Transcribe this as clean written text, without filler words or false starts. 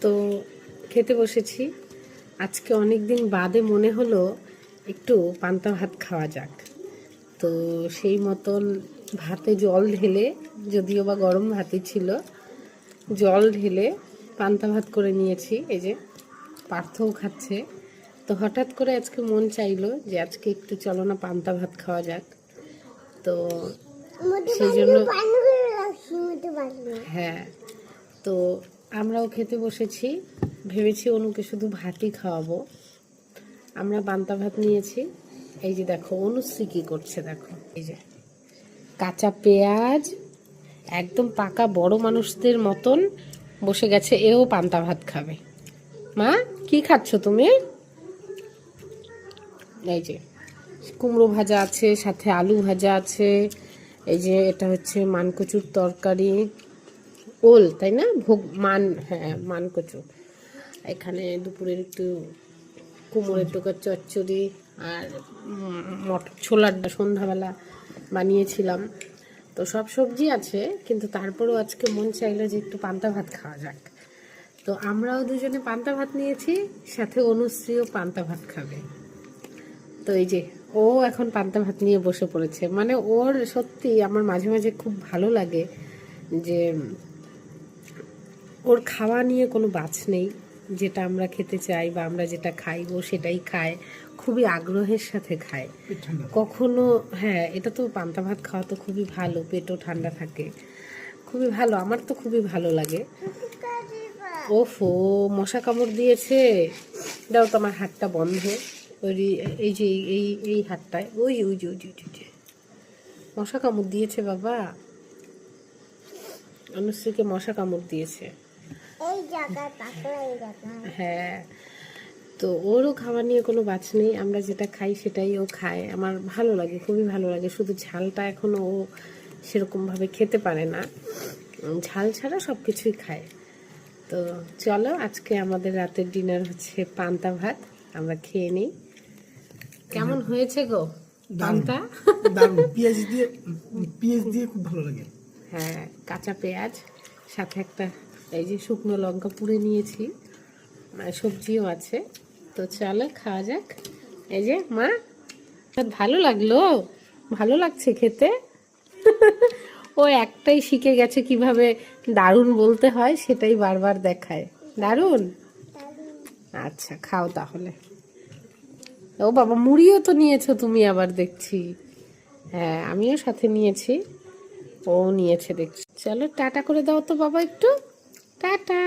তো খেতে বসেছি। আজকে অনেক দিন বাদে মনে হলো একটু পান্তা ভাত খাওয়া যাক। তো সেই মতন ভাতে জল ঢেলে, যদিও বা গরম ভাতই ছিল, জল ঢেলে পান্তা ভাত করে নিয়েছি। এই যে পার্থও খাচ্ছে। তো হঠাৎ করে আজকে মন চাইলো যে আজকে একটু চলো না পান্তা ভাত খাওয়া যাক। তো সেই জন্য হ্যাঁ, তো আমরাও খেতে বসেছি। ভেবেছি অনুকে শুধু ভাতই খাওয়াবো। আমরা পান্তা ভাত নিয়েছি। এই যে দেখো অনুশ্রী কি করছে, দেখো এই যে কাঁচা পেঁয়াজ, একদম পাকা বড় মানুষদের মতন বসে গেছে, এও পান্তা ভাত খাবে। মা কি খাচ্ছ তুমি? এই যে কুমড়ো ভাজা আছে, সাথে আলু ভাজা আছে। এই যে এটা হচ্ছে মানকচুর তরকারি, ওল তাই না, ভোগ মান, হ্যাঁ মানকচু। এখানে দুপুরের একটু কুমড়োর টোকার চচ্চড়ি আর মটর ছোলার সন্ধ্যাবেলা বানিয়েছিলাম। তো সব সবজি আছে, কিন্তু তারপরেও আজকে মন চাইলো যে একটু পান্তা ভাত খাওয়া যাক। তো আমরাও দুজনে পান্তা ভাত নিয়েছি, সাথে অনুশ্রীও পান্তা ভাত খাবে। তো এই যে ও এখন পান্তা ভাত নিয়ে বসে পড়েছে। মানে ওর সত্যি আমার মাঝে মাঝে খুব ভালো লাগে যে ওর খাওয়া নিয়ে কোনো বাছ নেই। যেটা আমরা খেতে চাই বা আমরা যেটা খাই ও সেটাই খায়, খুবই আগ্রহের সাথে খায়। কখনো, হ্যাঁ এটা তো পান্তা ভাত খাওয়া তো খুবই ভালো, পেটও ঠান্ডা থাকে, খুবই ভালো। আমার তো খুবই ভালো লাগে। ওফো, মশা কামড় দিয়েছে। দাও তো, আমার হাতটা বন্ধ। ওই এই যে এই এই হাতটায় ওই ওই যে ওই যে ওই যে মশা কামড় দিয়েছে বাবা। অনুশ্রীকে মশা কামড় দিয়েছে। হ্যাঁ, তো ওরও খাওয়া নিয়ে কোনো বাছ নেই। আমরা যেটা খাই সেটাই ও খায়। আমার ভালো লাগে, খুবই ভালো লাগে। শুধু ঝালটা এখনো ও সেরকমভাবে খেতে পারে না, ঝাল ছাড়া সব কিছুই খায়। তো চলো, আজকে আমাদের রাতের ডিনার হচ্ছে পান্তা ভাত। আমরা খেয়ে নিই। কেমন হয়েছে গো পান্তা? পেঁয়াজ দিয়ে খুব ভালো লাগে। হ্যাঁ, কাঁচা পেঁয়াজ, সাথে একটা এই যে শুকনো লঙ্কা পুড়ে নিয়েছি, সবজিও আছে। তো চলো খাওয়া যাক। এই যে মা, ভালো লাগলো? ভালো লাগছে খেতে? ও একটাই শিখে গেছে কিভাবে দারুণ বলতে হয়, সেটাই বারবার দেখায়। দারুণ, আচ্ছা খাও তাহলে। ও বাবা, মুড়িও তো নিয়েছো তুমি আবার দেখছি। হ্যাঁ, আমিও সাথে নিয়েছি, ও নিয়েছে দেখছি। চলো টাটা করে দাও তো বাবা, একটু টাটা।